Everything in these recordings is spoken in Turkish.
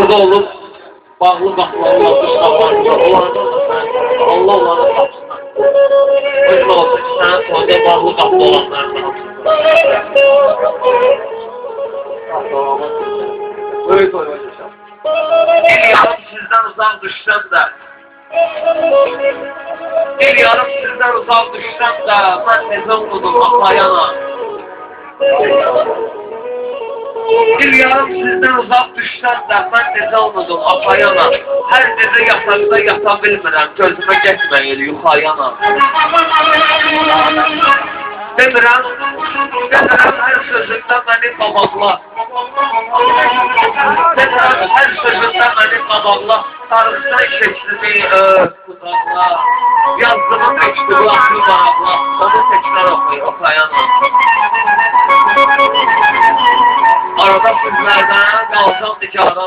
burada olup bağlı qapıları var, onlardan da sən Allah onları tapsın. Özün olsun ki, sənin toyda bağlı qapı olanlardan Böyük oynayacağım. bir yarım sizden uzak düşsem de bir yarım sizden uzak düşsem de ben nece unudum aklayana. Bir yarım sizden uzak düşsem de ben nece unudum aklayana. Her gece yatakta yata bilmirəm, gözüme geçmeyin yuxayana. Demirəm her sözümdə məni babaqla. Demirəm her sözümdə məni babaqla. Tarıqdan şeklini qudaqla. Yazdığım mektubu atlı baraqla. Onu tekrar oxuyana. Arada sizlərdən qalsam dikara.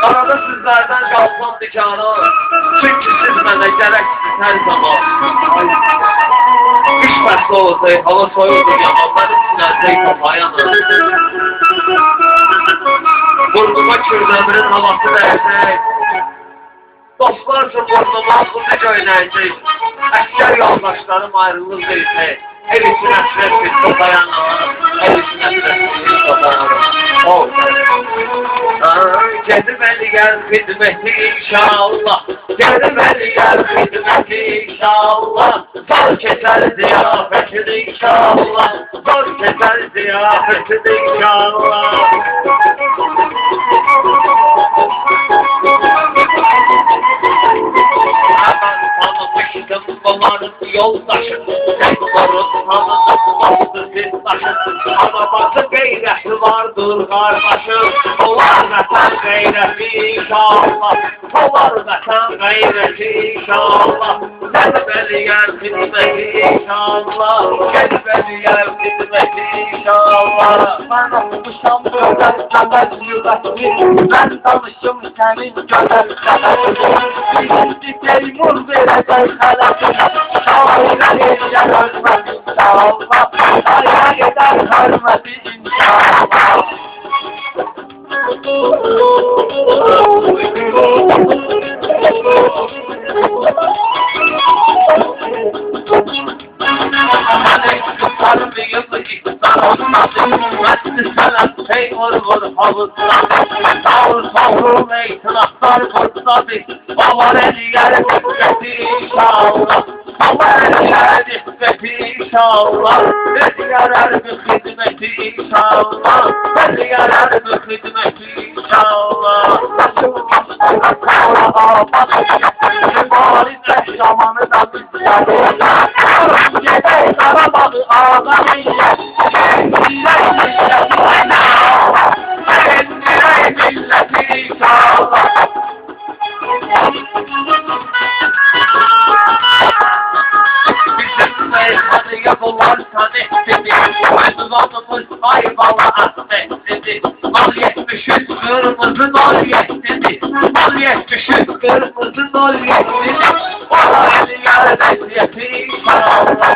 Arada sizlərdən qalsam dikara. Çünki siz mənə gərəksiniz hər zaman. İş bəsli olsaydı, hava soyuldu yaman, mən içinəcək topayana. Burnuma kürdəmirin havası dəyəcək. Dostlar üçün burnuma xızı göynəyəcək. Əskər yoldaşlarım ayrılır deyəcək. Ev için əsrət bir topayana. Ev için əsrət bir topayana. Gedim eli gel hizmeti inşallah. Gedim eli gel hizmeti inşallah. Zor keser ziyafetini inşallah. Zor keser ziyafetini inşallah. Hemen tanımıştım babanın yoldaşını. Tekbarın tanımıştım zindaşını. Ama bakın gayreti vardır kardeşim. Olar vatan gayreti inşallah. Olar vatan gayreti inşallah. Gelmeli yer hizmeti inşallah. Gelmeli yer hizmeti inşallah. Ben olmuşam böyle kadar yürekli. Ben tanışım senin güzel kadar. Bir teymur verecek halatına. Şairleri yanılmaz inşallah. Ayağa gider hürmeti inşallah. Sarım bir yıllık sarım nasıl Mesli selam hey vur havuzlar Sağır sağır meytanaklar kurtladı Bavar eli yer hizmeti inşallah Bavar eli yer hizmeti inşallah Eli yarar bir hizmeti inşallah Eli yarar bir hizmeti inşallah Baharın zamanı da Gece karabağı ağabeyler Kendine milleti inşallah Bizim meyhanıya bularsan ehtedi Mezvanımız ayvalı ahdedi Mal yetmişiz kırmızı nol yettedi Mal yetmişiz kırmızı nol yettedi Eli yar lezzeti inşallah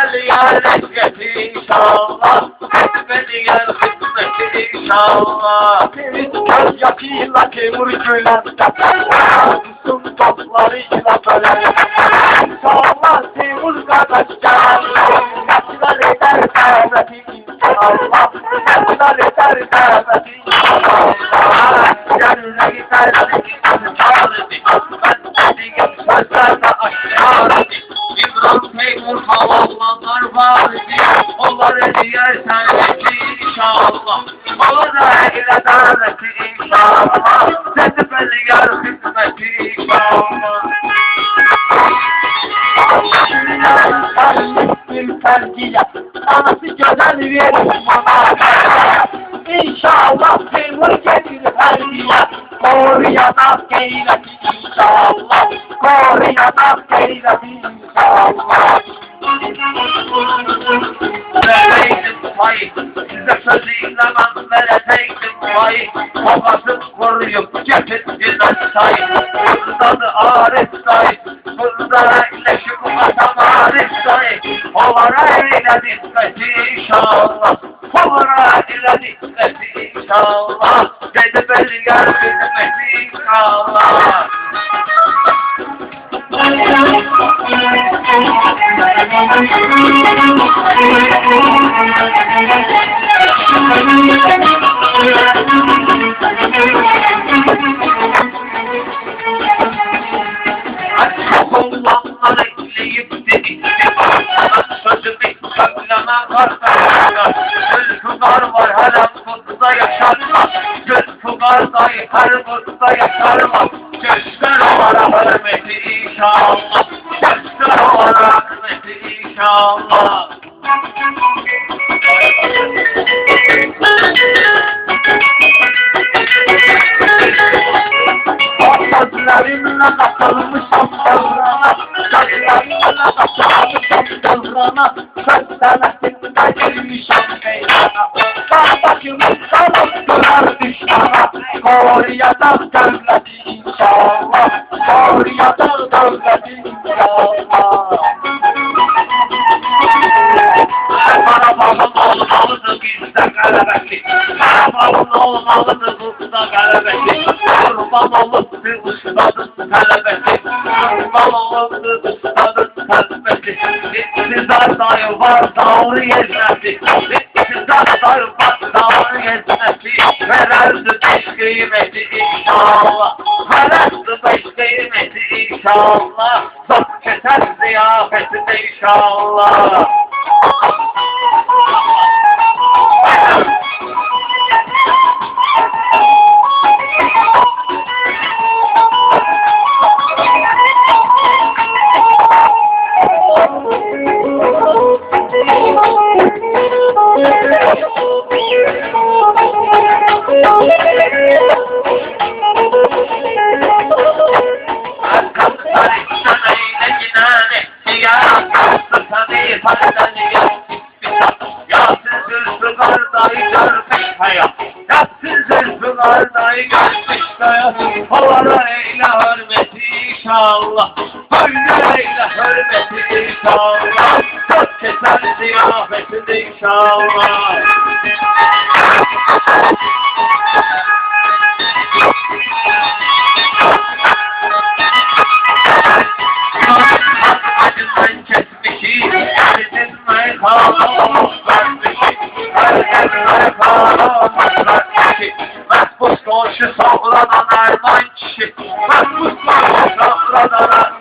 Eli yar lezzeti inşallah Hizmeti yer hizmeti inşallah Göz yakıyla kemur gülen Sun toplarıyla bölen İnşallah Temur kardeş gel Yaşlar eder kâmeti inşallah Yaşlar eder kâmeti inşallah Yanına gider çağırdı Ben dediğim sözlerle aşağıdı İbrahim Teymur havalanlar vardı Onlar ediyor senleti inşallah Onlara ile daveti inşallah Seni belli yer hizmeti inşallah Kardeşim terciye Anası güzel verir bana İnşallah Temur gelir her yer Koruyanak gayreti inşallah Koruyanak gayreti inşallah Verecektim payı Size sözüyle ben verecektim payı Babasını koruyup getirdiler sayı Kızdadı Arif sayı Kızlara ileşip atan Arif sayı Onlara ile nispeti inşallah Onlara ile nispeti inşallah belgər hizmeti inşallah. Allah'ları ekleyip dedikçe sözümü söylemem kardeşler. Gülfügar var her kutda yaşarma. Gülfügar dayı her kutda yaşarma. Göster olarak hürmeti inşallah. Göster olarak hürmeti inşallah. Sözlerimle katılmışam devrana, sözlerimle katılmışam devrana, söz senetinde girmişam meydana. Bağdakimiz sanıp durar düşmana, koruyacak devleti inşallah, koruyacak devleti inşallah. Karabalım olmalıdır bizde galebesi, karabalım olmalıdır bizde galebesi. Kurban olup bir ustadın talebesi, kurban olup bir ustadın talebesi. İktidar dayı var dağlı yetmesi, iktidar dayı var dağlı yetmesi. Vererdi beş kıymeti inşallah, vererdi beş kıymeti inşallah. Zat keser ziyafetinde inşallah. Havara eyle hürmeti inşallah, böyle eyle hürmeti inşallah, çok keser ziyafetinde inşallah. Acından kesmişi, acından kalmamış vermişi, acından kalmamış vermişi. Mahpus komşu sağlanan erman kişi, mahpus komşu sağlanan